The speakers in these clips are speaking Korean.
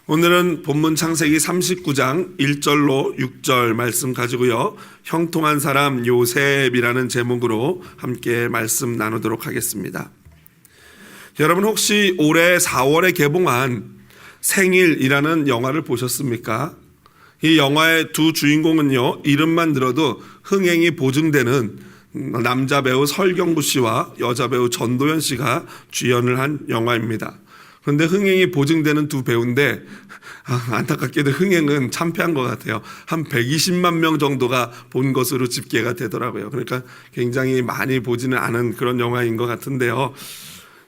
오늘은 본문 창세기 39장 1절로 6절 말씀 가지고요, 형통한 사람 요셉이라는 제목으로 함께 말씀 나누도록 하겠습니다. 여러분, 혹시 올해 4월에 개봉한 생일이라는 영화를 보셨습니까? 이 영화의 두 주인공은요, 이름만 들어도 흥행이 보증되는 남자 배우 설경구 씨와 여자 배우 전도연 씨가 주연을 한 영화입니다. 그런데 흥행이 보증되는 두 배우인데 안타깝게도 흥행은 참패한 것 같아요. 한 120만 명 정도가 본 것으로 집계가 되더라고요. 그러니까 굉장히 많이 보지는 않은 그런 영화인 것 같은데요.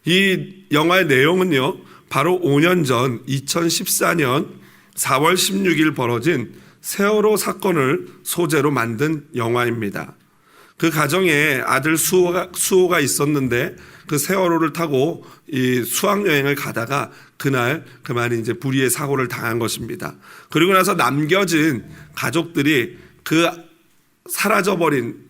이 영화의 내용은요, 바로 5년 전 2014년 4월 16일 벌어진 세월호 사건을 소재로 만든 영화입니다. 그 가정에 아들 수호가 있었는데 그 세월호를 타고 이 수학여행을 가다가 그날 그만 이제 불의의 사고를 당한 것입니다. 그리고 나서 남겨진 가족들이 그 사라져버린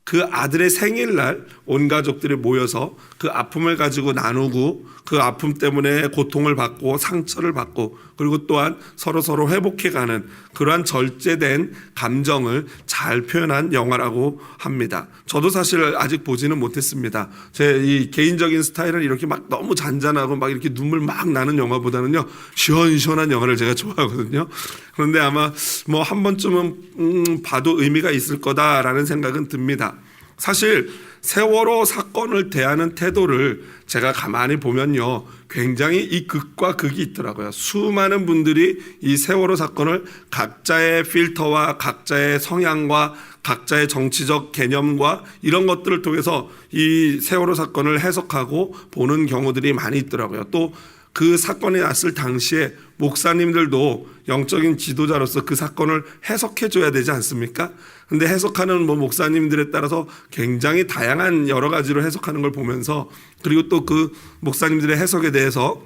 그 아들의 생일날 온 가족들이 모여서 그 아픔을 가지고 나누고 그 아픔 때문에 고통을 받고 상처를 받고 그리고 또한 서로 회복해가는 그러한 절제된 감정을 잘 표현한 영화라고 합니다. 저도 사실 아직 보지는 못했습니다. 제 이 개인적인 스타일은 이렇게 막 너무 잔잔하고 막 이렇게 눈물 막 나는 영화보다는요, 시원시원한 영화를 제가 좋아하거든요. 그런데 아마 뭐 한 번쯤은 봐도 의미가 있을 거다라는 생각은 듭니다. 사실 세월호 사건을 대하는 태도를 제가 가만히 보면요, 굉장히 이 극과 극이 있더라고요. 수많은 분들이 이 세월호 사건을 각자의 필터와 각자의 성향과 각자의 정치적 개념과 이런 것들을 통해서 이 세월호 사건을 해석하고 보는 경우들이 많이 있더라고요. 또 그 사건이 났을 당시에 목사님들도 영적인 지도자로서 그 사건을 해석해 줘야 되지 않습니까? 근데 해석하는 목사님들에 따라서 굉장히 다양한 여러 가지로 해석하는 걸 보면서, 그리고 또 그 목사님들의 해석에 대해서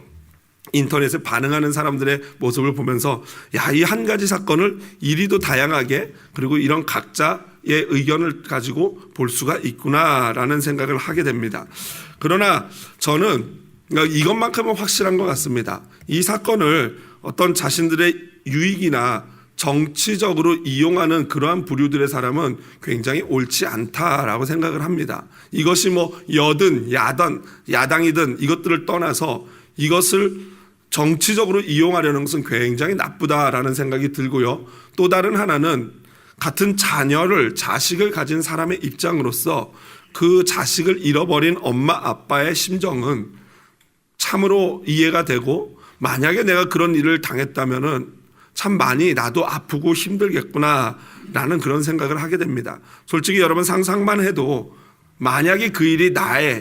인터넷에 반응하는 사람들의 모습을 보면서, 야, 이 한 가지 사건을 이리도 다양하게 그리고 이런 각자의 의견을 가지고 볼 수가 있구나라는 생각을 하게 됩니다. 그러나 저는 이것만큼은 확실한 것 같습니다. 이 사건을 어떤 자신들의 유익이나 정치적으로 이용하는 그러한 부류들의 사람은 굉장히 옳지 않다라고 생각을 합니다. 이것이 뭐 여든 야당이든 이것들을 떠나서 이것을 정치적으로 이용하려는 것은 굉장히 나쁘다라는 생각이 들고요. 또 다른 하나는 같은 자식을 가진 사람의 입장으로서 그 자식을 잃어버린 엄마 아빠의 심정은 참으로 이해가 되고, 만약에 내가 그런 일을 당했다면은 참 많이 나도 아프고 힘들겠구나 라는 그런 생각을 하게 됩니다. 솔직히 여러분, 상상만 해도 만약에 그 일이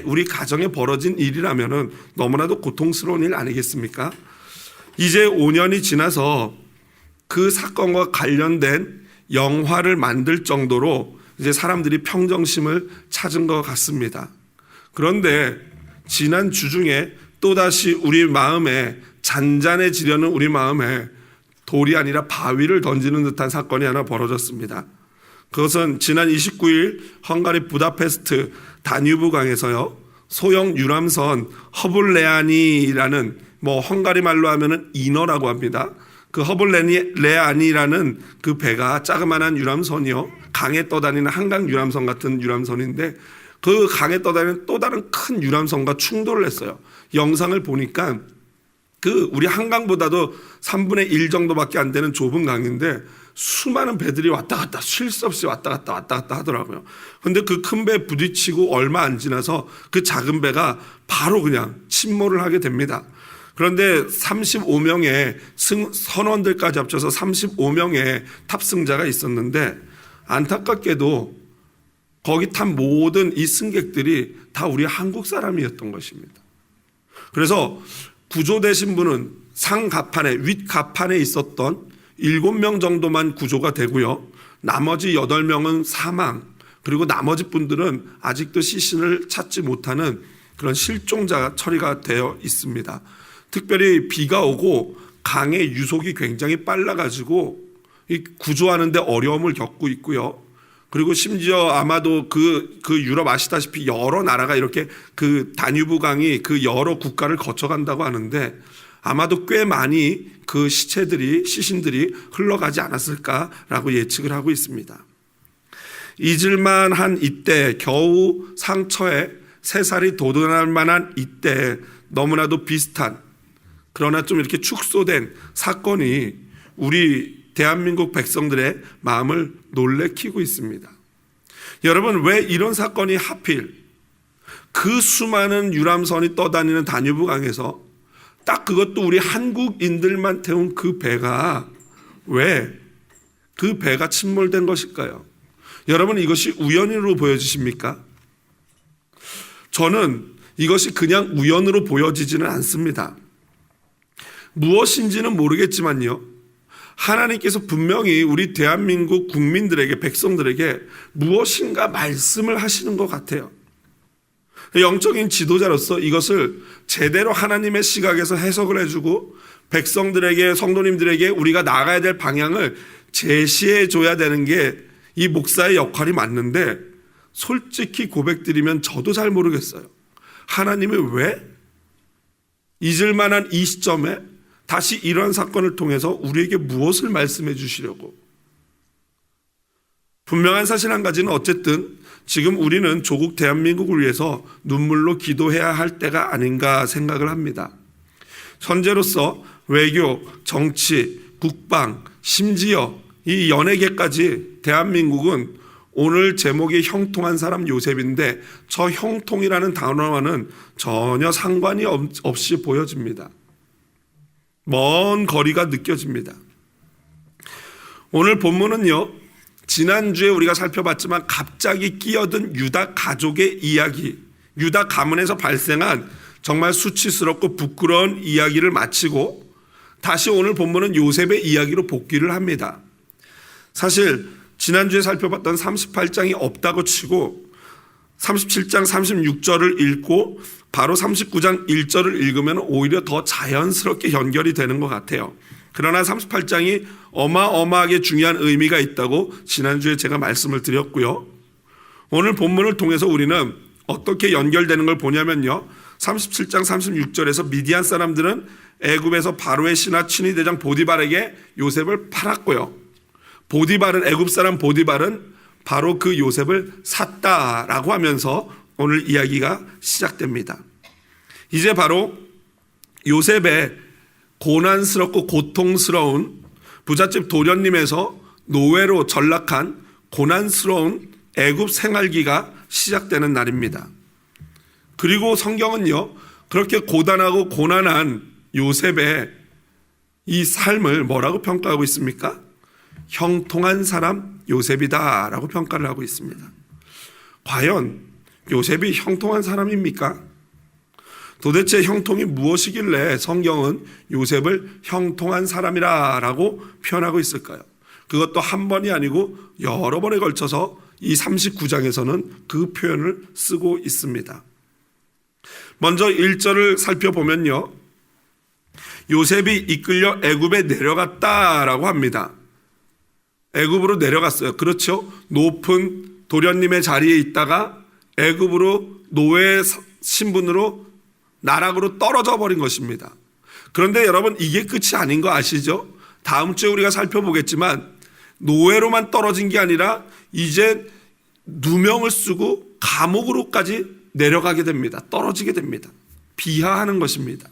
우리 가정에 벌어진 일이라면은 너무나도 고통스러운 일 아니겠습니까? 이제 5년이 지나서 그 사건과 관련된 영화를 만들 정도로 이제 사람들이 평정심을 찾은 것 같습니다. 그런데 지난 주 중에 또다시 우리 마음에 잔잔해지려는 우리 마음에 돌이 아니라 바위를 던지는 듯한 사건이 하나 벌어졌습니다. 그것은 지난 29일 헝가리 부다페스트 다뉴브 강에서요, 소형 유람선 허블레아니라는, 헝가리 말로 하면은 인어라고 합니다. 그 허블레아니라는 그 배가 자그마한 유람선이요, 강에 떠다니는 한강 유람선 같은 유람선인데, 그 강에 떠다니는 또 다른 큰 유람선과 충돌을 했어요. 영상을 보니까 우리 한강보다도 3분의 1 정도밖에 안 되는 좁은 강인데 수많은 배들이 왔다 갔다, 쉴 새 없이 왔다 갔다 하더라고요. 그런데 그 큰 배 부딪히고 얼마 안 지나서 그 작은 배가 바로 그냥 침몰을 하게 됩니다. 그런데 35명의 선원들까지 합쳐서 35명의 탑승자가 있었는데, 안타깝게도 거기 탄 모든 이 승객들이 다 우리 한국 사람이었던 것입니다. 그래서 구조되신 분은 윗가판에 있었던 7명 정도만 구조가 되고요, 나머지 8명은 사망, 그리고 나머지 분들은 아직도 시신을 찾지 못하는 그런 실종자 처리가 되어 있습니다. 특별히 비가 오고 강의 유속이 굉장히 빨라가지고 구조하는데 어려움을 겪고 있고요. 그리고 심지어 아마도 그 유럽 아시다시피 여러 나라가 이렇게 그 다뉴브 강이 그 여러 국가를 거쳐간다고 하는데, 아마도 꽤 많이 그 시신들이 흘러가지 않았을까라고 예측을 하고 있습니다. 잊을만 한 이때, 겨우 상처에 새살이 돋아날 만한 이때 너무나도 비슷한, 그러나 좀 이렇게 축소된 사건이 우리 대한민국 백성들의 마음을 놀래키고 있습니다. 여러분, 왜 이런 사건이 하필 그 수많은 유람선이 떠다니는 다뉴브 강에서 딱 그것도 우리 한국인들만 태운 그 배가 왜 그 배가 침몰된 것일까요? 여러분, 이것이 우연으로 보여지십니까? 저는 이것이 그냥 우연으로 보여지지는 않습니다. 무엇인지는 모르겠지만요, 하나님께서 분명히 우리 대한민국 국민들에게, 백성들에게 무엇인가 말씀을 하시는 것 같아요. 영적인 지도자로서 이것을 제대로 하나님의 시각에서 해석을 해주고 백성들에게, 성도님들에게 우리가 나가야 될 방향을 제시해 줘야 되는 게 이 목사의 역할이 맞는데, 솔직히 고백드리면 저도 잘 모르겠어요. 하나님이 왜 잊을 만한 이 시점에 다시 이러한 사건을 통해서 우리에게 무엇을 말씀해 주시려고. 분명한 사실 한 가지는 어쨌든 지금 우리는 조국 대한민국을 위해서 눈물로 기도해야 할 때가 아닌가 생각을 합니다. 현재로서 외교, 정치, 국방, 심지어 이 연예계까지 대한민국은 오늘 제목이 형통한 사람 요셉인데, 저 형통이라는 단어와는 전혀 상관이 없이 보여집니다. 먼 거리가 느껴집니다. 오늘 본문은요, 지난주에 우리가 살펴봤지만 갑자기 끼어든 유다 가족의 이야기, 유다 가문에서 발생한 정말 수치스럽고 부끄러운 이야기를 마치고 다시 오늘 본문은 요셉의 이야기로 복귀를 합니다. 사실 지난주에 살펴봤던 38장이 없다고 치고 37장 36절을 읽고 바로 39장 1절을 읽으면 오히려 더 자연스럽게 연결이 되는 것 같아요. 그러나 38장이 어마어마하게 중요한 의미가 있다고 지난주에 제가 말씀을 드렸고요. 오늘 본문을 통해서 우리는 어떻게 연결되는 걸 보냐면요, 37장 36절에서 미디안 사람들은 애굽에서 바로의 신하 친위대장 보디발에게 요셉을 팔았고요, 애굽 사람 보디발은 바로 그 요셉을 샀다라고 하면서 오늘 이야기가 시작됩니다. 이제 바로 요셉의 고난스럽고 고통스러운 부잣집 도련님에서 노예로 전락한 고난스러운 애굽 생활기가 시작되는 날입니다. 그리고 성경은요, 그렇게 고단하고 고난한 요셉의 이 삶을 뭐라고 평가하고 있습니까? 형통한 사람 요셉이다 라고 평가를 하고 있습니다. 과연 요셉이 형통한 사람입니까? 도대체 형통이 무엇이길래 성경은 요셉을 형통한 사람이라고 표현하고 있을까요? 그것도 한 번이 아니고 여러 번에 걸쳐서 이 39장에서는 그 표현을 쓰고 있습니다. 먼저 1절을 살펴보면요, 요셉이 이끌려 애굽에 내려갔다라고 합니다. 애굽으로 내려갔어요. 그렇죠? 높은 도련님의 자리에 있다가 애굽으로 노예 신분으로 나락으로 떨어져 버린 것입니다. 그런데 여러분, 이게 끝이 아닌 거 아시죠? 다음 주에 우리가 살펴보겠지만 노예로만 떨어진 게 아니라 이제 누명을 쓰고 감옥으로까지 내려가게 됩니다. 떨어지게 됩니다. 비하하는 것입니다.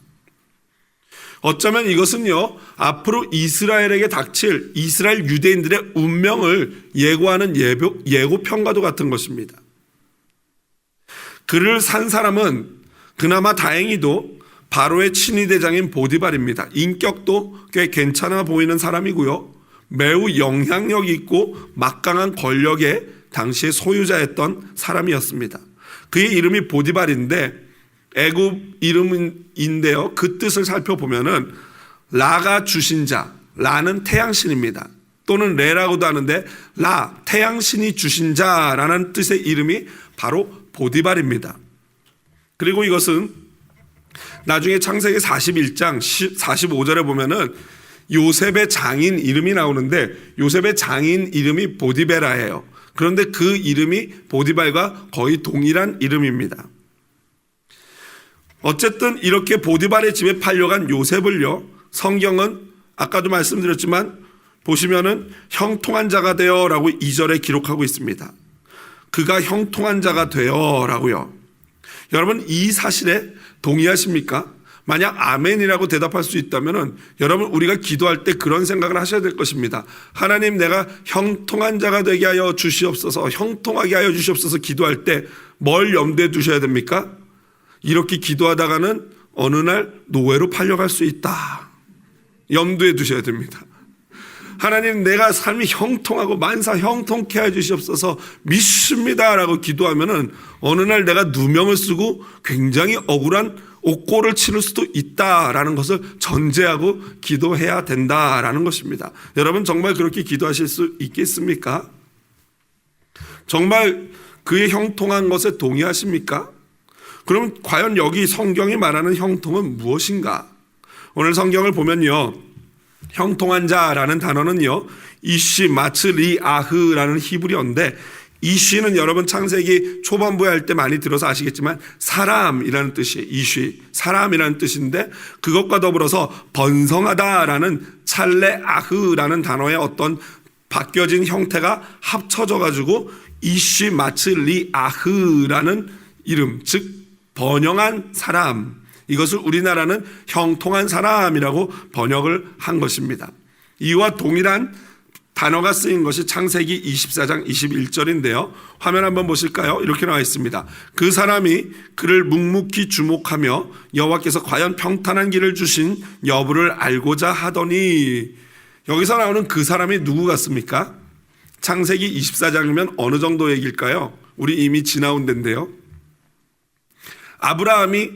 어쩌면 이것은요, 앞으로 이스라엘에게 닥칠 이스라엘 유대인들의 운명을 예고하는 예고편과도 같은 것입니다. 그를 산 사람은 그나마 다행히도 바로의 친위대장인 보디발입니다. 인격도 꽤 괜찮아 보이는 사람이고요, 매우 영향력 있고 막강한 권력의 당시의 소유자였던 사람이었습니다. 그의 이름이 보디발인데 애굽 이름인데요, 그 뜻을 살펴보면은 라가 주신 자, 라는 태양신입니다. 또는 레라고도 하는데 라, 태양신이 주신 자라는 뜻의 이름이 바로 보디발입니다. 그리고 이것은 나중에 창세기 41장 45절에 보면은 요셉의 장인 이름이 나오는데 요셉의 장인 이름이 보디베라예요. 그런데 그 이름이 보디발과 거의 동일한 이름입니다. 어쨌든 이렇게 보디발의 집에 팔려간 요셉을요, 성경은 아까도 말씀드렸지만 보시면은 형통한 자가 되어라고 2절에 기록하고 있습니다. 그가 형통한 자가 되어라고요. 여러분, 이 사실에 동의하십니까? 만약 아멘이라고 대답할 수 있다면은 여러분, 우리가 기도할 때 그런 생각을 하셔야 될 것입니다. 하나님, 내가 형통한 자가 되게 하여 주시옵소서, 형통하게 하여 주시옵소서 기도할 때 뭘 염두에 두셔야 됩니까? 이렇게 기도하다가는 어느 날 노예로 팔려갈 수 있다. 염두에 두셔야 됩니다. 하나님, 내가 삶이 형통하고 만사 형통케 하여 주시옵소서 믿습니다라고 기도하면은 어느 날 내가 누명을 쓰고 굉장히 억울한 옥고를 치를 수도 있다라는 것을 전제하고 기도해야 된다라는 것입니다. 여러분, 정말 그렇게 기도하실 수 있겠습니까? 정말 그의 형통한 것에 동의하십니까? 그럼 과연 여기 성경이 말하는 형통은 무엇인가? 오늘 성경을 보면요, 형통한 자라는 단어는요, 이시 마츠리아흐라는 히브리어인데, 이시는 여러분 창세기 초반부에 할 때 많이 들어서 아시겠지만 사람이라는 뜻이에요. 이시, 사람이라는 뜻인데, 그것과 더불어서 번성하다라는 찰레아흐라는 단어의 어떤 바뀌어진 형태가 합쳐져 가지고 이시 마츠리아흐라는 이름, 즉 번영한 사람, 이것을 우리나라는 형통한 사람이라고 번역을 한 것입니다. 이와 동일한 단어가 쓰인 것이 창세기 24장 21절인데요. 화면 한번 보실까요? 이렇게 나와 있습니다. 그 사람이 그를 묵묵히 주목하며 여호와께서 과연 평탄한 길을 주신 여부를 알고자 하더니, 여기서 나오는 그 사람이 누구 같습니까? 창세기 24장이면 어느 정도 얘기일까요? 우리 이미 지나온 데인데요. 아브라함이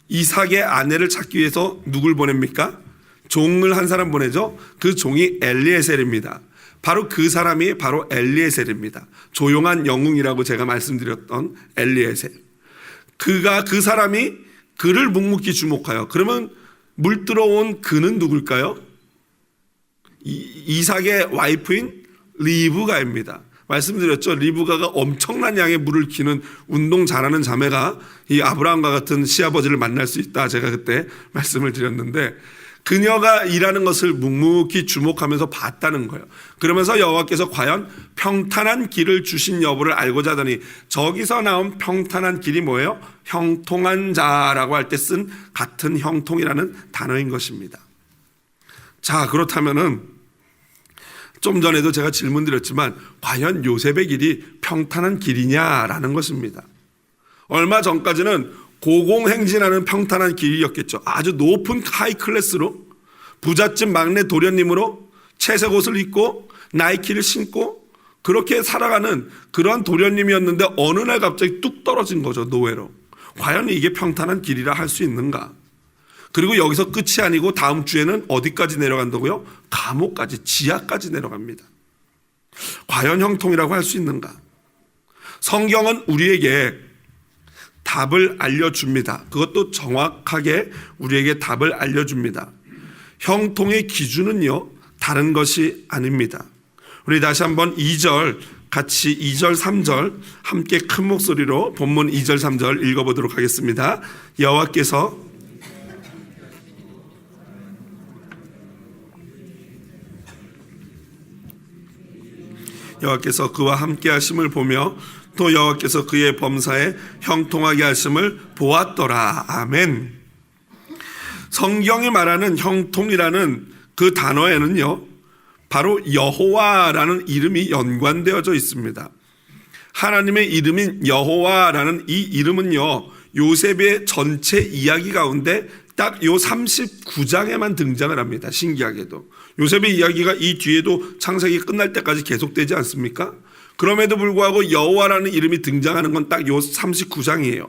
이삭의 아내를 찾기 위해서 누굴 보냅니까? 종을 한 사람 보내죠. 그 종이 엘리에셀입니다. 바로 그 사람이 바로 엘리에셀입니다. 조용한 영웅이라고 제가 말씀드렸던 엘리에셀. 그 사람이 그를 묵묵히 주목하여, 그러면 물들어온 그는 누굴까요? 이삭의 와이프인 리브가입니다. 말씀드렸죠. 리브가가 엄청난 양의 물을 기는 운동 잘하는 자매가 이 아브라함과 같은 시아버지를 만날 수 있다. 제가 그때 말씀을 드렸는데, 그녀가 일하는 것을 묵묵히 주목하면서 봤다는 거예요. 그러면서 여호와께서 과연 평탄한 길을 주신 여부를 알고자 하더니, 저기서 나온 평탄한 길이 뭐예요? 형통한 자라고 할 때 쓴 같은 형통이라는 단어인 것입니다. 자, 그렇다면은 좀 전에도 제가 질문 드렸지만 과연 요셉의 길이 평탄한 길이냐라는 것입니다. 얼마 전까지는 고공행진하는 평탄한 길이었겠죠. 아주 높은 하이 클래스로 부잣집 막내 도련님으로 채색 옷을 입고 나이키를 신고 그렇게 살아가는 그런 도련님이었는데 어느 날 갑자기 뚝 떨어진 거죠. 노예로. 과연 이게 평탄한 길이라 할 수 있는가? 그리고 여기서 끝이 아니고 다음 주에는 어디까지 내려간다고요? 감옥까지, 지하까지 내려갑니다. 과연 형통이라고 할 수 있는가? 성경은 우리에게 답을 알려줍니다. 그것도 정확하게 우리에게 답을 알려줍니다. 형통의 기준은요, 다른 것이 아닙니다. 우리 다시 한번 2절 같이 2절 3절 함께 큰 목소리로 본문 2절 3절 읽어보도록 하겠습니다. 여호와께서 그와 함께 하심을 보며 또 여호와께서 그의 범사에 형통하게 하심을 보았더라. 아멘. 성경이 말하는 형통이라는 그 단어에는요, 바로 여호와라는 이름이 연관되어져 있습니다. 하나님의 이름인 여호와라는 이 이름은요, 요셉의 전체 이야기 가운데 딱 요 39장에만 등장을 합니다. 신기하게도. 요셉의 이야기가 이 뒤에도 창세기 끝날 때까지 계속되지 않습니까? 그럼에도 불구하고 여호와라는 이름이 등장하는 건 딱 요 39장이에요.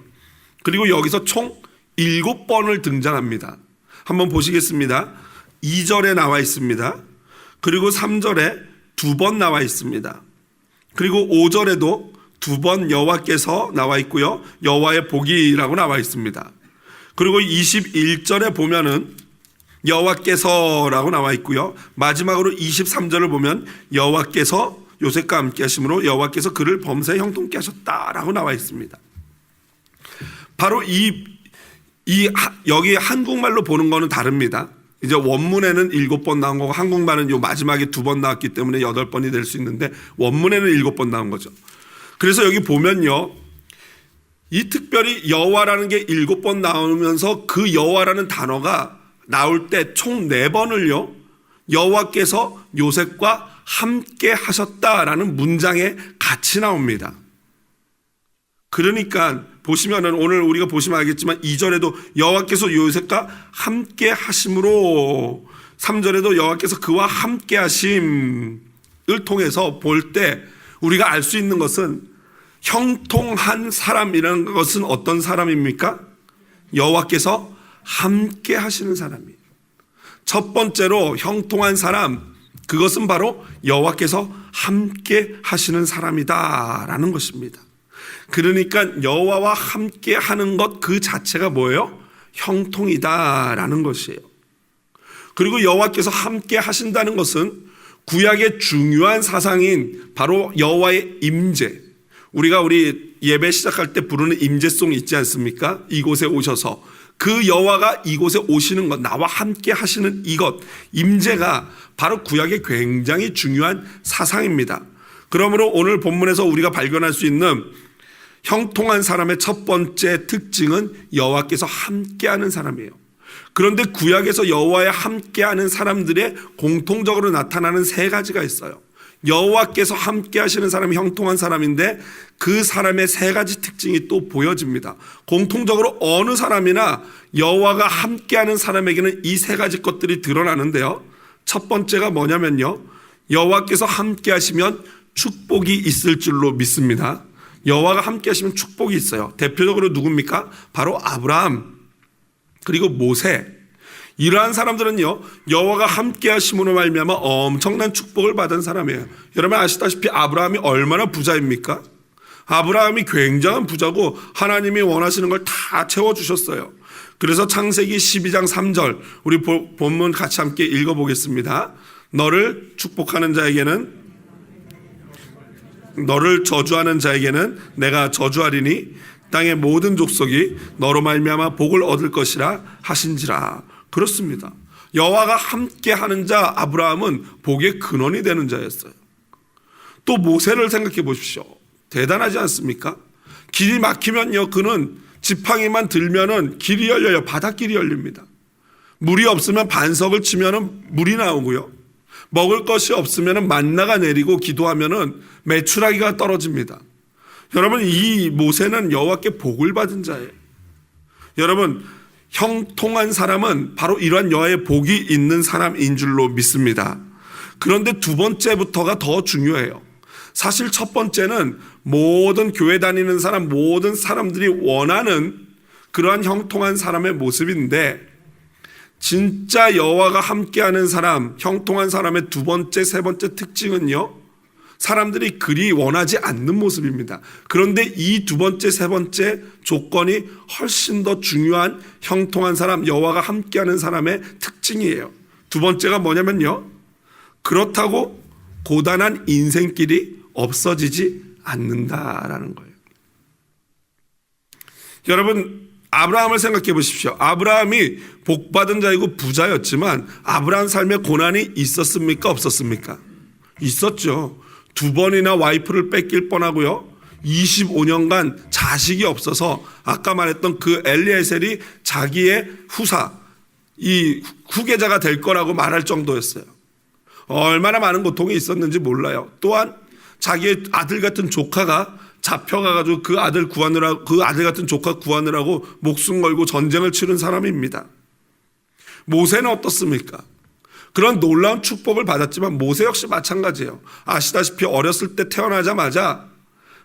그리고 여기서 총 7번을 등장합니다. 한번 보시겠습니다. 2절에 나와 있습니다. 그리고 3절에 2번 나와 있습니다. 그리고 5절에도 2번 여호와께서 나와 있고요. 여호와의 복이라고 나와 있습니다. 그리고 21절에 보면은 여호와께서라고 나와 있고요. 마지막으로 23절을 보면 여호와께서 요셉과 함께 하심으로 여호와께서 그를 범사에 형통케 하셨다라고 나와 있습니다. 바로 이 여기 한국말로 보는 거는 다릅니다. 이제 원문에는 7번 나온 거고 한국말은 요 마지막에 2번 나왔기 때문에 8번이 될 수 있는데 원문에는 7번 나온 거죠. 그래서 여기 보면요, 이 특별히 여호와라는 게 7번 나오면서 그 여호와라는 단어가 나올 때 총 4번을요 여호와께서 요셉과 함께 하셨다라는 문장에 같이 나옵니다. 그러니까 보시면은 오늘 우리가 보시면 알겠지만 2절에도 여호와께서 요셉과 함께 하심으로, 3절에도 여호와께서 그와 함께 하심을 통해서 볼 때 우리가 알 수 있는 것은 형통한 사람이라는 것은 어떤 사람입니까? 여호와께서 함께 하시는 사람이에요. 첫 번째로 형통한 사람, 그것은 바로 여호와께서 함께 하시는 사람이다라는 것입니다. 그러니까 여호와와 함께 하는 것 그 자체가 뭐예요? 형통이다라는 것이에요. 그리고 여호와께서 함께 하신다는 것은 구약의 중요한 사상인 바로 여호와의 임재, 우리 예배 시작할 때 부르는 임재송 있지 않습니까? 이곳에 오셔서 그 여호와가 이곳에 오시는 것, 나와 함께 하시는 이것, 임재가 바로 구약의 굉장히 중요한 사상입니다. 그러므로 오늘 본문에서 우리가 발견할 수 있는 형통한 사람의 첫 번째 특징은 여호와께서 함께하는 사람이에요. 그런데 구약에서 여호와와 함께하는 사람들의 공통적으로 나타나는 3가지가 있어요. 여호와께서 함께하시는 사람이 형통한 사람인데 그 사람의 3가지 특징이 또 보여집니다. 공통적으로 어느 사람이나 여호와가 함께하는 사람에게는 이 3가지 것들이 드러나는데요. 첫 번째가 뭐냐면요, 여호와께서 함께하시면 축복이 있을 줄로 믿습니다. 여호와가 함께하시면 축복이 있어요. 대표적으로 누굽니까? 바로 아브라함 그리고 모세, 이러한 사람들은요 여호와가 함께하심으로 말미암아 엄청난 축복을 받은 사람이에요. 여러분 아시다시피 아브라함이 얼마나 부자입니까? 아브라함이 굉장한 부자고 하나님이 원하시는 걸 다 채워주셨어요. 그래서 창세기 12장 3절 우리 본문 같이 함께 읽어보겠습니다. 너를 축복하는 자에게는, 너를 저주하는 자에게는 내가 저주하리니 땅의 모든 족속이 너로 말미암아 복을 얻을 것이라 하신지라. 그렇습니다. 여호와가 함께하는 자 아브라함은 복의 근원이 되는 자였어요. 또 모세를 생각해 보십시오. 대단하지 않습니까? 길이 막히면요 그는 지팡이만 들면은 길이 열려요. 바닷길이 열립니다. 물이 없으면 반석을 치면은 물이 나오고요, 먹을 것이 없으면 만나가 내리고 기도하면은 메추라기가 떨어집니다. 여러분 이 모세는 여호와께 복을 받은 자예요. 여러분 형통한 사람은 바로 이러한 여호와의 복이 있는 사람인 줄로 믿습니다. 그런데 2번째부터가 더 중요해요. 사실 첫 번째는 모든 교회 다니는 사람, 모든 사람들이 원하는 그러한 형통한 사람의 모습인데, 진짜 여호와가 함께하는 사람, 형통한 사람의 2번째, 3번째 특징은요 사람들이 그리 원하지 않는 모습입니다. 그런데 이 2번째, 3번째 조건이 훨씬 더 중요한 형통한 사람, 여호와가 함께하는 사람의 특징이에요. 2번째가 뭐냐면요, 그렇다고 고단한 인생길이 없어지지 않는다라는 거예요. 여러분 아브라함을 생각해 보십시오. 아브라함이 복받은 자이고 부자였지만 아브라함 삶에 고난이 있었습니까? 없었습니까? 있었죠. 2번이나 와이프를 뺏길 뻔하고요, 25년간 자식이 없어서 아까 말했던 그 엘리에셀이 자기의 후사, 이 후계자가 될 거라고 말할 정도였어요. 얼마나 많은 고통이 있었는지 몰라요. 또한 자기의 아들 같은 조카가 잡혀가가지고 그 아들 같은 조카 구하느라고 목숨 걸고 전쟁을 치른 사람입니다. 모세는 어떻습니까? 그런 놀라운 축복을 받았지만 모세 역시 마찬가지예요. 아시다시피 어렸을 때 태어나자마자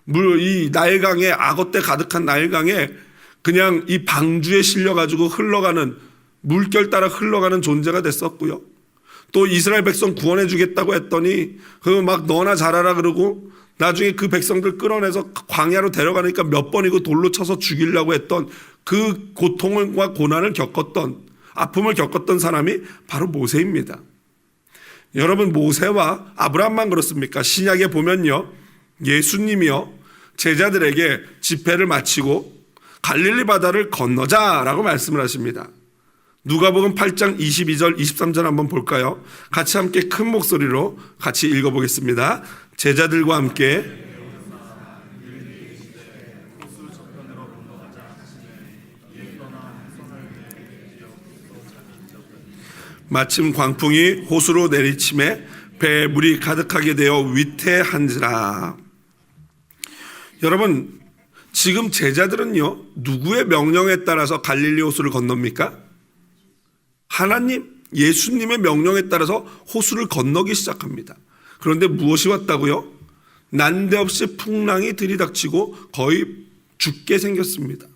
이 나일강에, 악어떼 가득한 나일강에 그냥 이 방주에 실려가지고 흘러가는, 물결 따라 흘러가는 존재가 됐었고요. 또 이스라엘 백성 구원해 주겠다고 했더니 그 막 너나 잘하라 그러고 나중에 그 백성들 끌어내서 광야로 데려가니까 몇 번이고 돌로 쳐서 죽이려고 했던 그 고통과 고난을 겪었던, 아픔을 겪었던 사람이 바로 모세입니다. 여러분 모세와 아브라함만 그렇습니까? 신약에 보면요 예수님이요 제자들에게 집회를 마치고 갈릴리 바다를 건너자라고 말씀을 하십니다. 누가복음 8장 22절 23절 한번 볼까요? 같이 함께 큰 목소리로 같이 읽어보겠습니다. 제자들과 함께 마침 광풍이 호수로 내리침에 배에 물이 가득하게 되어 위태한지라. 여러분, 지금 제자들은요, 누구의 명령에 따라서 갈릴리 호수를 건넙니까? 하나님, 예수님의 명령에 따라서 호수를 건너기 시작합니다. 그런데 무엇이 왔다고요? 난데없이 풍랑이 들이닥치고 거의 죽게 생겼습니다.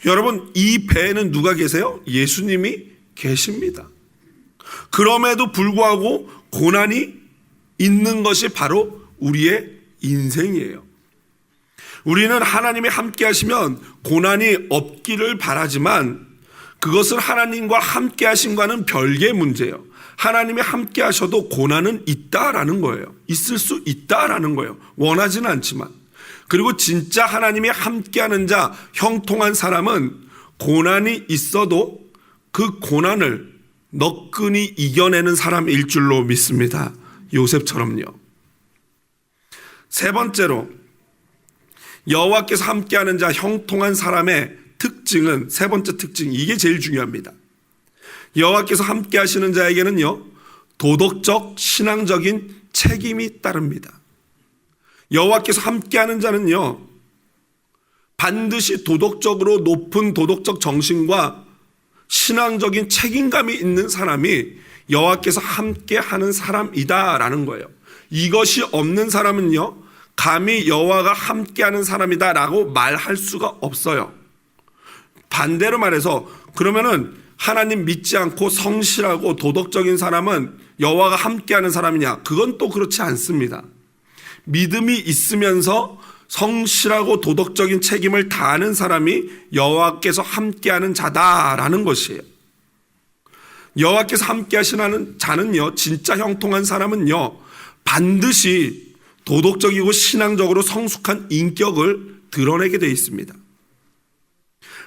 여러분, 이 배에는 누가 계세요? 예수님이 계십니다. 그럼에도 불구하고 고난이 있는 것이 바로 우리의 인생이에요. 우리는 하나님이 함께 하시면 고난이 없기를 바라지만 그것은 하나님과 함께 하심과는 별개의 문제예요. 하나님이 함께 하셔도 고난은 있다라는 거예요. 있을 수 있다라는 거예요. 원하지는 않지만. 그리고 진짜 하나님이 함께하는 자, 형통한 사람은 고난이 있어도 그 고난을 너끈히 이겨내는 사람일 줄로 믿습니다. 요셉처럼요. 세 번째로, 여호와께서 함께하는 자, 형통한 사람의 특징은, 세 번째 특징, 이게 제일 중요합니다. 여호와께서 함께하시는 자에게는요, 도덕적, 신앙적인 책임이 따릅니다. 여호와께서 함께하는 자는요, 반드시 도덕적으로 높은 도덕적 정신과 신앙적인 책임감이 있는 사람이 여호와께서 함께하는 사람이다라는 거예요. 이것이 없는 사람은요, 감히 여호와가 함께하는 사람이다라고 말할 수가 없어요. 반대로 말해서, 그러면은 하나님 믿지 않고 성실하고 도덕적인 사람은 여호와가 함께하는 사람이냐? 그건 또 그렇지 않습니다. 믿음이 있으면서 성실하고 도덕적인 책임을 다하는 사람이 여호와께서 함께하는 자다라는 것이에요. 여호와께서 함께하시는 자는요, 진짜 형통한 사람은요, 반드시 도덕적이고 신앙적으로 성숙한 인격을 드러내게 되어 있습니다.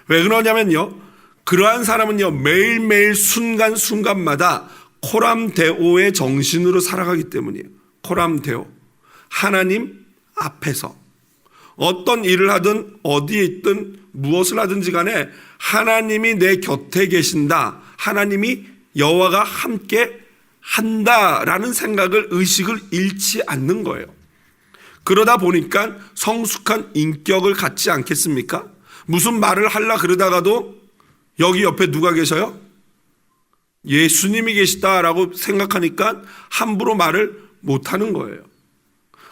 왜 그러냐면요, 그러한 사람은요, 매일매일 순간순간마다 코람데오의 정신으로 살아가기 때문이에요. 코람데오, 하나님 앞에서 어떤 일을 하든 어디에 있든 무엇을 하든지 간에 하나님이 내 곁에 계신다, 하나님이 여호와가 함께 한다라는 생각을, 의식을 잃지 않는 거예요. 그러다 보니까 성숙한 인격을 갖지 않겠습니까? 무슨 말을 하려 그러다가도 여기 옆에 누가 계셔요? 예수님이 계시다라고 생각하니까 함부로 말을 못하는 거예요.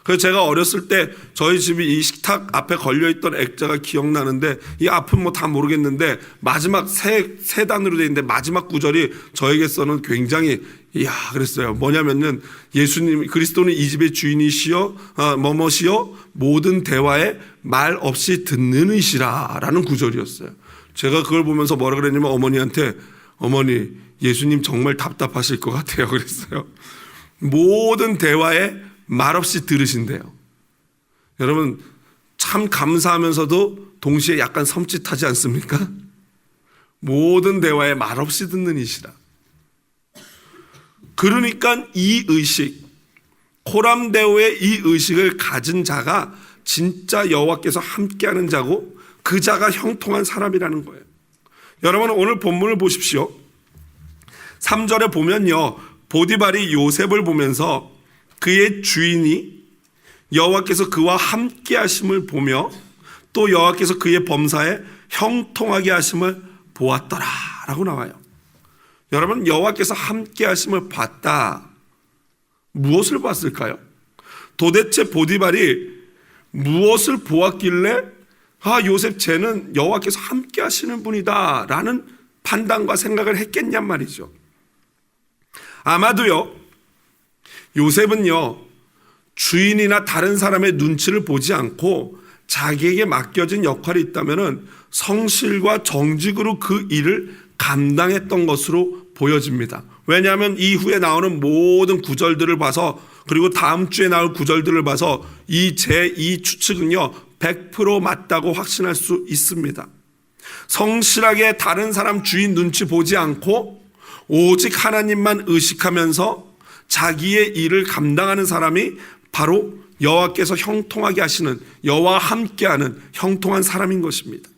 그래서 제가 어렸을 때 저희 집이 이 식탁 앞에 걸려있던 액자가 기억나는데, 이 앞은 뭐 다 모르겠는데 마지막 세 단으로 되어 있는데 마지막 구절이 저에게서는 굉장히 이야 그랬어요. 뭐냐면은, 예수님, 그리스도는 이 집의 주인이시여 뭐뭐시여 모든 대화에 말 없이 듣는 이시라 라는 구절이었어요. 제가 그걸 보면서 뭐라 그랬냐면, 어머니한테, 어머니 예수님 정말 답답하실 것 같아요 그랬어요. 모든 대화에 말없이 들으신대요. 여러분, 참 감사하면서도 동시에 약간 섬찟하지 않습니까? 모든 대화에 말없이 듣는 이시라. 그러니까 이 의식, 코람데오의 이 의식을 가진 자가 진짜 여호와께서 함께하는 자고, 그 자가 형통한 사람이라는 거예요. 여러분, 오늘 본문을 보십시오. 3절에 보면요, 보디발이 요셉을 보면서 그의 주인이 여호와께서 그와 함께 하심을 보며 또 여호와께서 그의 범사에 형통하게 하심을 보았더라 라고 나와요. 여러분, 여호와께서 함께 하심을 봤다. 무엇을 봤을까요? 도대체 보디발이 무엇을 보았길래 요셉 쟤는 여호와께서 함께 하시는 분이다 라는 판단과 생각을 했겠냔 말이죠. 아마도요, 요셉은요, 주인이나 다른 사람의 눈치를 보지 않고 자기에게 맡겨진 역할이 있다면은 성실과 정직으로 그 일을 감당했던 것으로 보여집니다. 왜냐하면 이후에 나오는 모든 구절들을 봐서, 그리고 다음 주에 나올 구절들을 봐서 이 제2 추측은요, 100% 맞다고 확신할 수 있습니다. 성실하게 다른 사람 주인 눈치 보지 않고 오직 하나님만 의식하면서 자기의 일을 감당하는 사람이 바로 여호와께서 형통하게 하시는, 여호와와 함께하는 형통한 사람인 것입니다.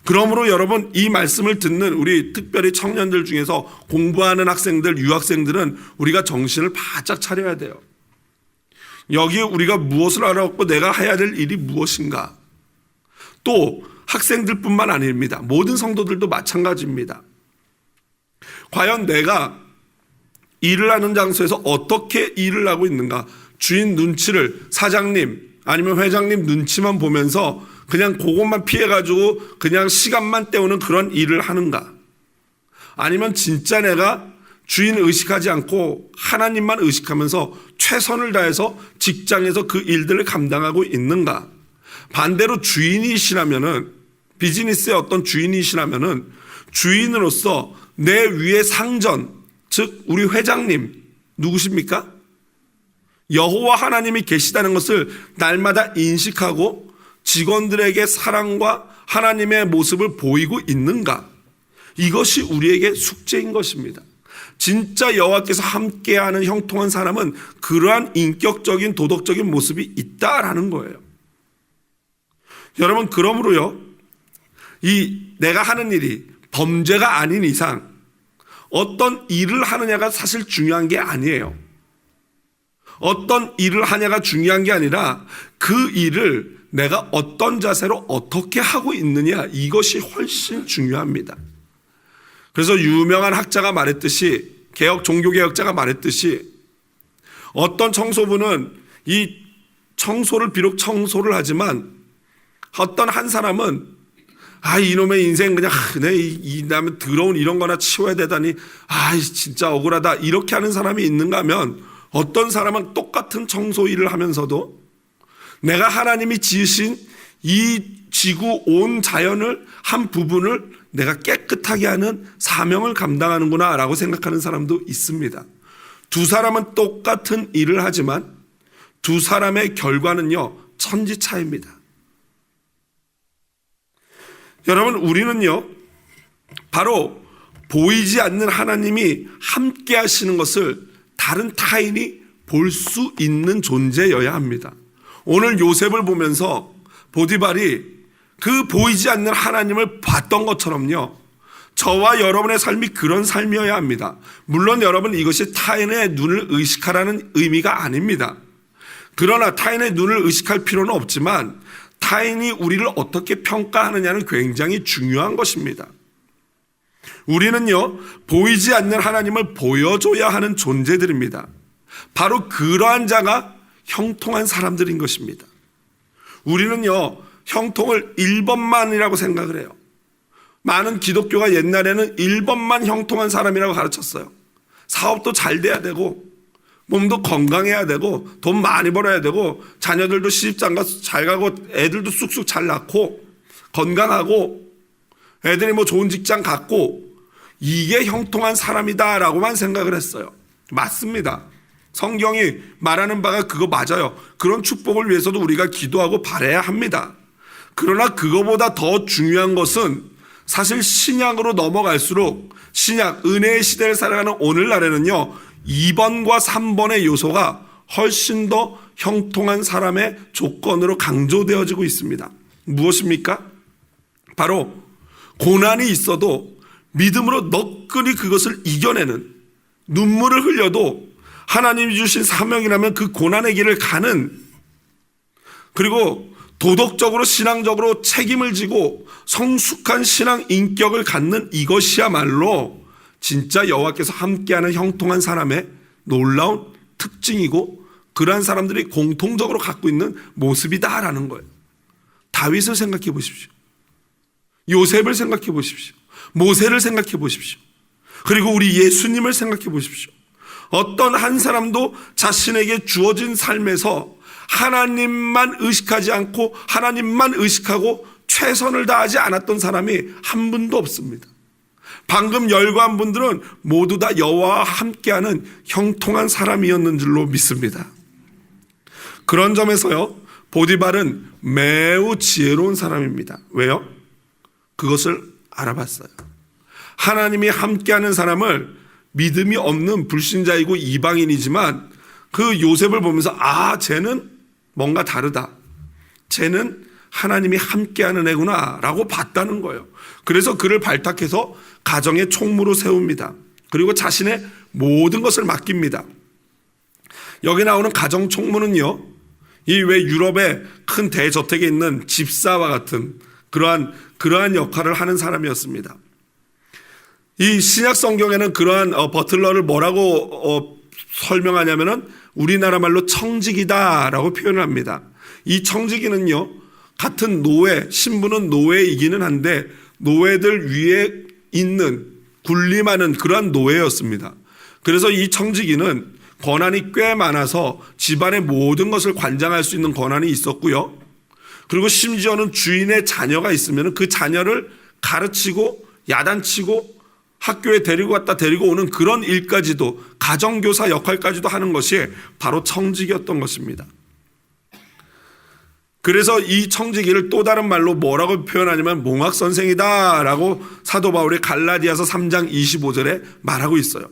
그러므로 여러분, 이 말씀을 듣는 우리 특별히 청년들 중에서 공부하는 학생들, 유학생들은 우리가 정신을 바짝 차려야 돼요. 여기 우리가 무엇을 알아듣고 내가 해야 될 일이 무엇인가. 또 학생들뿐만 아닙니다. 모든 성도들도 마찬가지입니다. 과연 내가 일을 하는 장소에서 어떻게 일을 하고 있는가. 주인 눈치를, 사장님 아니면 회장님 눈치만 보면서 그냥 그것만 피해가지고 그냥 시간만 때우는 그런 일을 하는가. 아니면 진짜 내가 주인 의식하지 않고 하나님만 의식하면서 최선을 다해서 직장에서 그 일들을 감당하고 있는가. 반대로 주인이시라면은, 비즈니스의 어떤 주인이시라면은 주인으로서 내 위에 상전, 즉 우리 회장님 누구십니까? 여호와 하나님이 계시다는 것을 날마다 인식하고 직원들에게 사랑과 하나님의 모습을 보이고 있는가? 이것이 우리에게 숙제인 것입니다. 진짜 여호와께서 함께하는 형통한 사람은 그러한 인격적인 도덕적인 모습이 있다라는 거예요. 여러분, 그러므로요, 내가 하는 일이 범죄가 아닌 이상 어떤 일을 하느냐가 사실 중요한 게 아니에요. 어떤 일을 하냐가 중요한 게 아니라 그 일을 내가 어떤 자세로 어떻게 하고 있느냐, 이것이 훨씬 중요합니다. 그래서 유명한 학자가 말했듯이, 종교개혁자가 말했듯이, 어떤 청소부는 이 청소를 비록 청소를 하지만 어떤 한 사람은 이놈의 인생 그냥 이 다음에 더러운 이런 거나 치워야 되다니 진짜 억울하다 이렇게 하는 사람이 있는가 하면, 어떤 사람은 똑같은 청소 일을 하면서도 내가 하나님이 지으신 이 지구 온 자연을 한 부분을 내가 깨끗하게 하는 사명을 감당하는구나 라고 생각하는 사람도 있습니다. 두 사람은 똑같은 일을 하지만 두 사람의 결과는요, 천지차이입니다. 여러분, 우리는요, 바로 보이지 않는 하나님이 함께 하시는 것을 다른 타인이 볼 수 있는 존재여야 합니다. 오늘 요셉을 보면서 보디발이 그 보이지 않는 하나님을 봤던 것처럼요, 저와 여러분의 삶이 그런 삶이어야 합니다. 물론 여러분, 이것이 타인의 눈을 의식하라는 의미가 아닙니다. 그러나 타인의 눈을 의식할 필요는 없지만 타인이 우리를 어떻게 평가하느냐는 굉장히 중요한 것입니다. 우리는요, 보이지 않는 하나님을 보여줘야 하는 존재들입니다. 바로 그러한 자가 형통한 사람들인 것입니다. 우리는요, 형통을 1번만이라고 생각을 해요. 많은 기독교가 옛날에는 1번만 형통한 사람이라고 가르쳤어요. 사업도 잘 돼야 되고, 몸도 건강해야 되고, 돈 많이 벌어야 되고, 자녀들도 시집장가 잘 가고, 애들도 쑥쑥 잘 낳고, 건강하고, 애들이 좋은 직장 갖고, 이게 형통한 사람이다라고만 생각을 했어요. 맞습니다. 성경이 말하는 바가 그거 맞아요. 그런 축복을 위해서도 우리가 기도하고 바라야 합니다. 그러나 그거보다 더 중요한 것은 사실 신약으로 넘어갈수록, 신약 은혜의 시대를 살아가는 오늘날에는요, 2번과 3번의 요소가 훨씬 더 형통한 사람의 조건으로 강조되어지고 있습니다. 무엇입니까? 바로 고난이 있어도 믿음으로 너끈히 그것을 이겨내는, 눈물을 흘려도 하나님이 주신 사명이라면 그 고난의 길을 가는, 그리고 도덕적으로 신앙적으로 책임을 지고 성숙한 신앙 인격을 갖는, 이것이야말로 진짜 여호와께서 함께하는 형통한 사람의 놀라운 특징이고 그러한 사람들이 공통적으로 갖고 있는 모습이다라는 거예요. 다윗을 생각해 보십시오. 요셉을 생각해 보십시오. 모세를 생각해 보십시오. 그리고 우리 예수님을 생각해 보십시오. 어떤 한 사람도 자신에게 주어진 삶에서 하나님만 의식하지 않고 하나님만 의식하고 최선을 다하지 않았던 사람이 한 분도 없습니다. 방금 열거한 분들은 모두 다 여호와와 함께하는 형통한 사람이었는 줄로 믿습니다. 그런 점에서요, 보디발은 매우 지혜로운 사람입니다. 왜요? 그것을 알아봤어요. 하나님이 함께하는 사람을 믿음이 없는 불신자이고 이방인이지만 그 요셉을 보면서 쟤는 뭔가 다르다. 쟤는 하나님이 함께하는 애구나 라고 봤다는 거예요. 그래서 그를 발탁해서 가정의 총무로 세웁니다. 그리고 자신의 모든 것을 맡깁니다. 여기 나오는 가정 총무는요, 이 왜 유럽의 큰 대저택에 있는 집사와 같은 그러한 역할을 하는 사람이었습니다. 이 신약 성경에는 그러한 버틀러를 뭐라고 설명하냐면은 우리나라 말로 청지기다라고 표현을 합니다. 이 청지기는요, 같은 노예, 신부는 노예이기는 한데 노예들 위에 있는 군림하는 그러한 노예였습니다. 그래서 이 청지기는 권한이 꽤 많아서 집안의 모든 것을 관장할 수 있는 권한이 있었고요. 그리고 심지어는 주인의 자녀가 있으면 그 자녀를 가르치고 야단치고 학교에 데리고 갔다 데리고 오는 그런 일까지도, 가정교사 역할까지도 하는 것이 바로 청지기였던 것입니다. 그래서 이 청지기를 또 다른 말로 뭐라고 표현하냐면 몽학선생이다 라고 사도 바울이 갈라디아서 3장 25절에 말하고 있어요.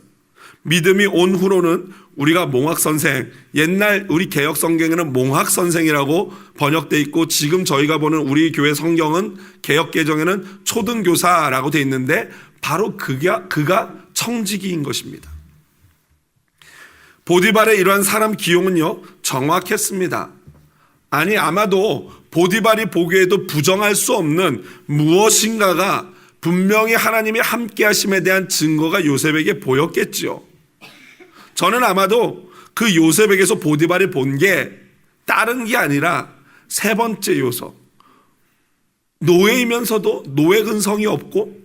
믿음이 온 후로는 우리가 몽학선생, 옛날 우리 개역 성경에는 몽학선생이라고 번역되어 있고 지금 저희가 보는 우리 교회 성경은 개역 개정에는 초등교사라고 되어 있는데 바로 그가 청지기인 것입니다. 보디발의 이러한 사람 기용은요, 정확했습니다. 아니, 아마도 보디발이 보기에도 부정할 수 없는 무엇인가가 분명히 하나님이 함께 하심에 대한 증거가 요셉에게 보였겠지요. 저는 아마도 그 요셉에게서 보디발이 본 게 다른 게 아니라 세 번째 요소. 노예이면서도 노예 근성이 없고,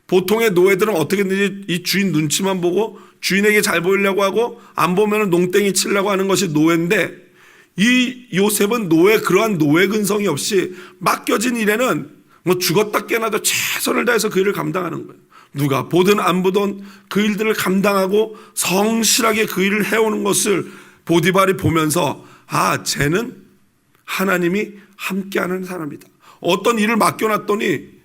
보통의 노예들은 어떻게든지 이 주인 눈치만 보고 주인에게 잘 보이려고 하고 안 보면 농땡이 치려고 하는 것이 노예인데, 이 요셉은 그러한 노예 근성이 없이 맡겨진 일에는 뭐 죽었다 깨나도 최선을 다해서 그 일을 감당하는 거예요. 누가 보든 안 보든 그 일들을 감당하고 성실하게 그 일을 해오는 것을 보디발이 보면서 쟤는 하나님이 함께하는 사람이다. 어떤 일을 맡겨놨더니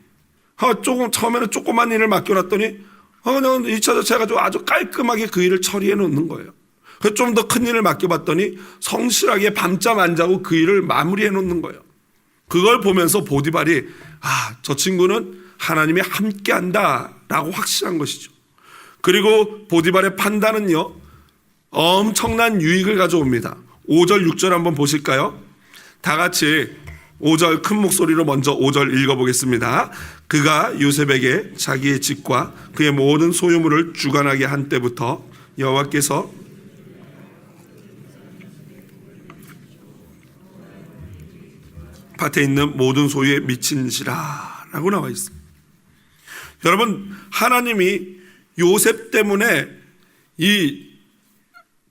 처음에는 조그만 일을 맡겨놨더니 그냥 2차적으로 해가지고 아주 깔끔하게 그 일을 처리해 놓는 거예요. 좀 더 큰 일을 맡겨봤더니 성실하게 밤잠 안 자고 그 일을 마무리해 놓는 거예요. 그걸 보면서 보디발이 저 친구는 하나님이 함께한다 라고 확신한 것이죠. 그리고 보디발의 판단은요, 엄청난 유익을 가져옵니다. 5절 6절 한번 보실까요? 다 같이 5절 큰 목소리로 먼저 5절 읽어보겠습니다. 그가 요셉에게 자기의 집과 그의 모든 소유물을 주관하게 한 때부터 여호와께서 밭에 있는 모든 소유에 미친시라 라고 나와 있습니다. 여러분, 하나님이 요셉 때문에 이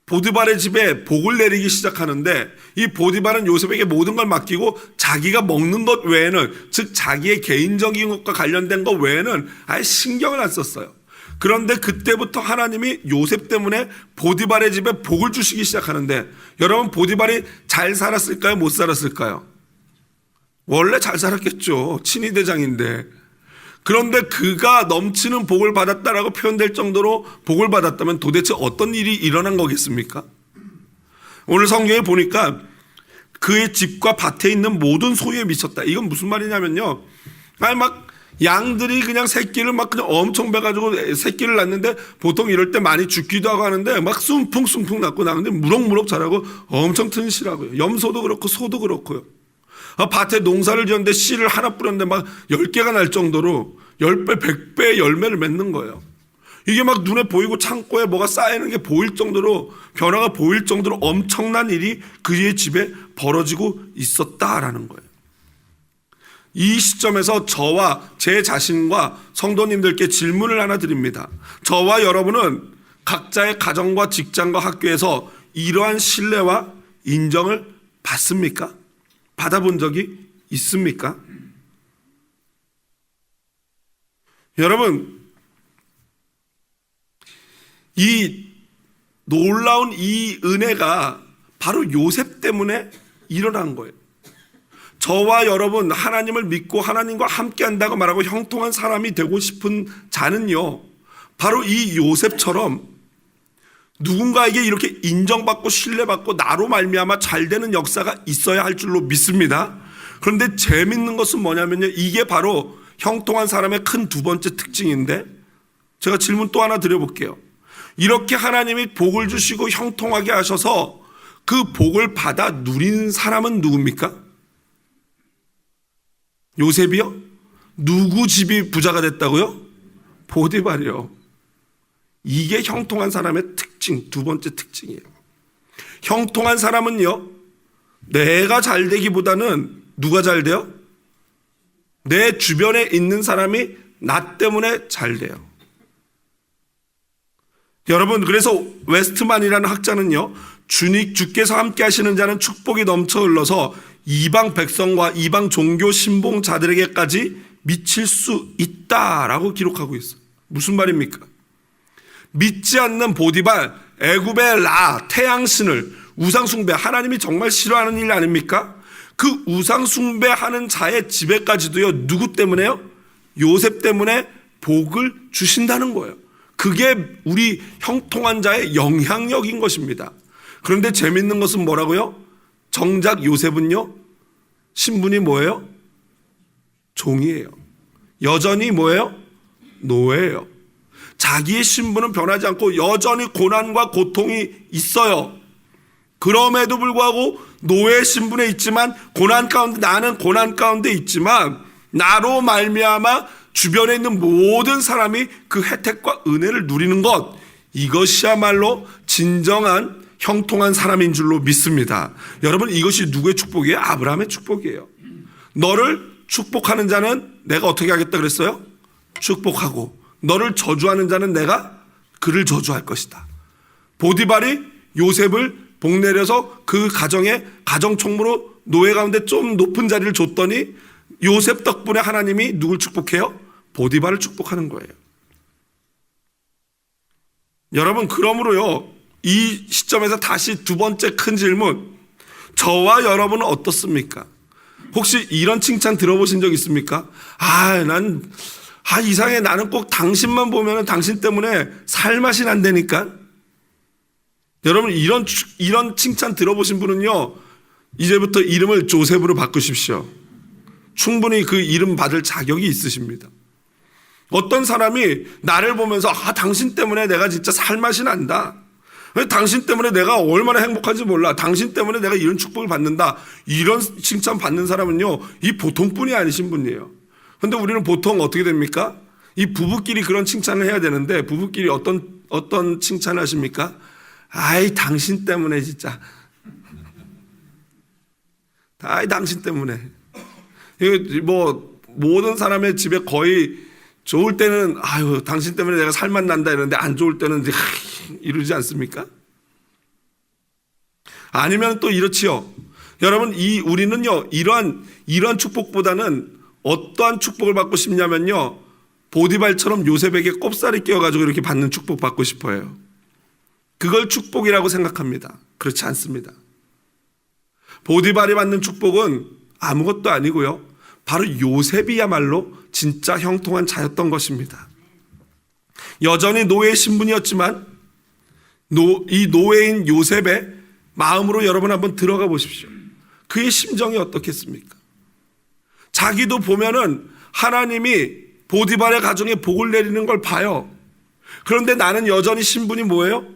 보디발의 집에 복을 내리기 시작하는데, 이 보디발은 요셉에게 모든 걸 맡기고 자기가 먹는 것 외에는, 즉 자기의 개인적인 것과 관련된 것 외에는 아예 신경을 안 썼어요. 그런데 그때부터 하나님이 요셉 때문에 보디발의 집에 복을 주시기 시작하는데, 여러분, 보디발이 잘 살았을까요? 못 살았을까요? 원래 잘 살았겠죠. 친위대장인데. 그런데 그가 넘치는 복을 받았다라고 표현될 정도로 복을 받았다면 도대체 어떤 일이 일어난 거겠습니까? 오늘 성경에 보니까 그의 집과 밭에 있는 모든 소유에 미쳤다. 이건 무슨 말이냐면요, 막 양들이 그냥 새끼를 막 그냥 엄청 베가지고 새끼를 낳는데, 보통 이럴 때 많이 죽기도 하고 하는데 막 숭풍숭풍 낳고 나는데 무럭무럭 자라고 엄청 튼실하고요. 염소도 그렇고 소도 그렇고요. 밭에 농사를 지었는데 씨를 하나 뿌렸는데 막 10개가 날 정도로 10배, 100배의 열매를 맺는 거예요. 이게 막 눈에 보이고 창고에 뭐가 쌓이는 게 보일 정도로, 변화가 보일 정도로 엄청난 일이 그의 집에 벌어지고 있었다라는 거예요. 이 시점에서 저와 제 자신과 성도님들께 질문을 하나 드립니다. 저와 여러분은 각자의 가정과 직장과 학교에서 이러한 신뢰와 인정을 받습니까? 받아본 적이 있습니까? 여러분, 이 놀라운 이 은혜가 바로 요셉 때문에 일어난 거예요. 저와 여러분, 하나님을 믿고 하나님과 함께 한다고 말하고 형통한 사람이 되고 싶은 자는요, 바로 이 요셉처럼 누군가에게 이렇게 인정받고 신뢰받고 나로 말미암아 잘 되는 역사가 있어야 할 줄로 믿습니다. 그런데 재밌는 것은 뭐냐면요, 이게 바로 형통한 사람의 큰 두 번째 특징인데, 제가 질문 또 하나 드려볼게요. 이렇게 하나님이 복을 주시고 형통하게 하셔서 그 복을 받아 누린 사람은 누굽니까? 요셉이요? 누구 집이 부자가 됐다고요? 보디발이요. 이게 형통한 사람의 특징, 두 번째 특징이에요. 형통한 사람은요, 내가 잘 되기보다는 누가 잘 돼요? 내 주변에 있는 사람이 나 때문에 잘 돼요. 여러분, 그래서 웨스트만이라는 학자는요, 주께서 함께 하시는 자는 축복이 넘쳐 흘러서 이방 백성과 이방 종교 신봉자들에게까지 미칠 수 있다라고 기록하고 있어요. 무슨 말입니까? 믿지 않는 보디발, 애굽의 라, 태양신을 우상숭배, 하나님이 정말 싫어하는 일 아닙니까? 그 우상숭배하는 자의 집에까지도요, 누구 때문에요? 요셉 때문에 복을 주신다는 거예요. 그게 우리 형통한 자의 영향력인 것입니다. 그런데 재밌는 것은 뭐라고요? 정작 요셉은요, 신분이 뭐예요? 종이에요. 여전히 뭐예요? 노예예요. 자기의 신분은 변하지 않고 여전히 고난과 고통이 있어요. 그럼에도 불구하고 노예 신분에 있지만 고난 가운데, 나는 고난 가운데 있지만 나로 말미암아 주변에 있는 모든 사람이 그 혜택과 은혜를 누리는 것, 이것이야말로 진정한 형통한 사람인 줄로 믿습니다. 여러분, 이것이 누구의 축복이에요? 아브라함의 축복이에요. 너를 축복하는 자는 내가 어떻게 하겠다 그랬어요? 축복하고, 너를 저주하는 자는 내가 그를 저주할 것이다. 보디발이 요셉을 복내려서 그 가정에 가정총무로 노예 가운데 좀 높은 자리를 줬더니 요셉 덕분에 하나님이 누굴 축복해요? 보디발을 축복하는 거예요. 여러분, 그러므로요, 이 시점에서 다시 두 번째 큰 질문, 저와 여러분은 어떻습니까? 혹시 이런 칭찬 들어보신 적 있습니까? 이상해, 나는 꼭 당신만 보면 당신 때문에 살맛이 난다니까. 여러분, 이런 칭찬 들어보신 분은요, 이제부터 이름을 조셉으로 바꾸십시오. 충분히 그 이름 받을 자격이 있으십니다. 어떤 사람이 나를 보면서 당신 때문에 내가 진짜 살맛이 난다, 당신 때문에 내가 얼마나 행복한지 몰라, 당신 때문에 내가 이런 축복을 받는다, 이런 칭찬 받는 사람은요, 이 보통 분이 아니신 분이에요. 그런데 우리는 보통 어떻게 됩니까? 이 부부끼리 그런 칭찬을 해야 되는데, 부부끼리 어떤 칭찬을 하십니까? 당신 때문에 진짜, 당신 때문에. 모든 사람의 집에 거의 좋을 때는 당신 때문에 내가 살맛 난다 이러는데, 안 좋을 때는 이러지 않습니까? 아니면 또 이렇지요. 여러분, 우리는요, 이러한 축복보다는 어떠한 축복을 받고 싶냐면요, 보디발처럼 요셉에게 꼽살이 끼어가지고 이렇게 받는 축복 받고 싶어요. 그걸 축복이라고 생각합니다. 그렇지 않습니다. 보디발이 받는 축복은 아무것도 아니고요, 바로 요셉이야말로 진짜 형통한 자였던 것입니다. 여전히 노예 신분이었지만 이 노예인 요셉의 마음으로 여러분 한번 들어가 보십시오. 그의 심정이 어떻겠습니까? 자기도 보면은 하나님이 보디발의 가정에 복을 내리는 걸 봐요. 그런데 나는 여전히 신분이 뭐예요?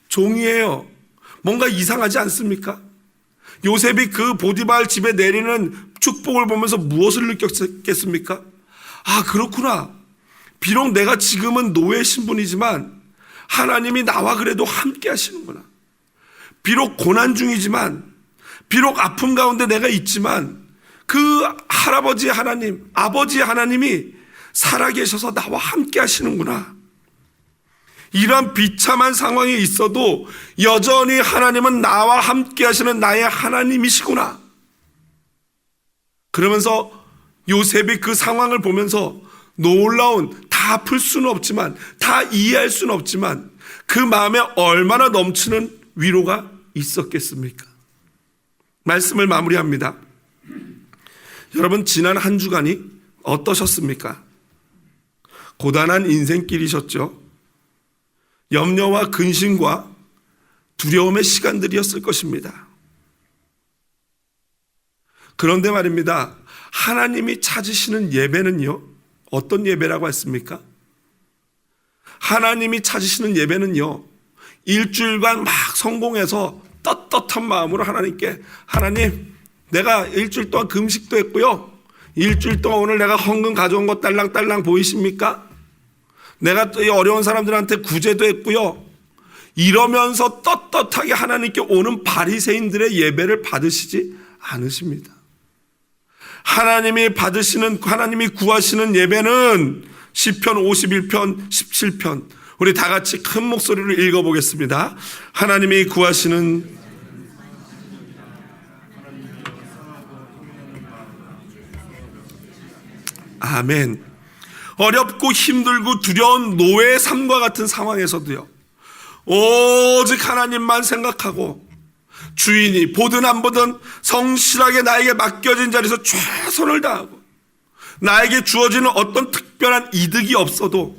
종이에요. 뭔가 이상하지 않습니까? 요셉이 그 보디발 집에 내리는 축복을 보면서 무엇을 느꼈겠습니까? 그렇구나. 비록 내가 지금은 노예 신분이지만 하나님이 나와 그래도 함께 하시는구나. 비록 고난 중이지만, 비록 아픔 가운데 내가 있지만 그 할아버지의 하나님, 아버지의 하나님이 살아계셔서 나와 함께 하시는구나. 이러한 비참한 상황에 있어도 여전히 하나님은 나와 함께 하시는 나의 하나님이시구나. 그러면서 요셉이 그 상황을 보면서 놀라운, 다 풀 수는 없지만, 다 이해할 수는 없지만 그 마음에 얼마나 넘치는 위로가 있었겠습니까? 말씀을 마무리합니다. 여러분, 지난 한 주간이 어떠셨습니까? 고단한 인생길이셨죠. 염려와 근심과 두려움의 시간들이었을 것입니다. 그런데 말입니다, 하나님이 찾으시는 예배는요, 어떤 예배라고 했습니까? 하나님이 찾으시는 예배는요, 일주일간 막 성공해서 떳떳한 마음으로 하나님께, 하나님, 내가 일주일 동안 금식도 했고요, 일주일 동안 오늘 내가 헌금 가져온 거 딸랑딸랑 보이십니까? 내가 또 이 어려운 사람들한테 구제도 했고요, 이러면서 떳떳하게 하나님께 오는 바리새인들의 예배를 받으시지 않으십니다. 하나님이 구하시는 예배는 시편 51편 17편, 우리 다 같이 큰 목소리로 읽어보겠습니다. 하나님이 구하시는 아멘. 어렵고 힘들고 두려운 노예의 삶과 같은 상황에서도요, 오직 하나님만 생각하고 주인이 보든 안 보든 성실하게 나에게 맡겨진 자리에서 최선을 다하고, 나에게 주어지는 어떤 특별한 이득이 없어도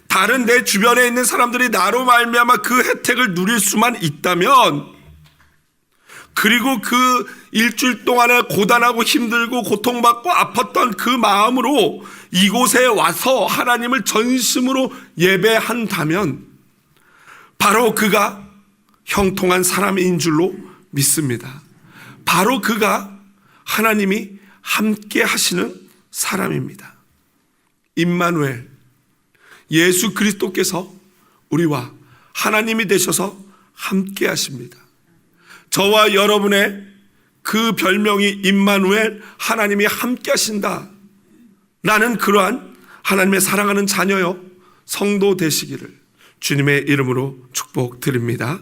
다른 내 주변에 있는 사람들이 나로 말미암아 그 혜택을 누릴 수만 있다면, 그리고 그 일주일 동안에 고단하고 힘들고 고통받고 아팠던 그 마음으로 이곳에 와서 하나님을 전심으로 예배한다면 바로 그가 형통한 사람인 줄로 믿습니다. 바로 그가 하나님이 함께 하시는 사람입니다. 임마누엘, 예수 그리스도께서 우리와 하나님이 되셔서 함께 하십니다. 저와 여러분의 그 별명이 임마누엘, 하나님이 함께 하신다. 나는 그러한 하나님의 사랑하는 자녀요 성도 되시기를 주님의 이름으로 축복드립니다.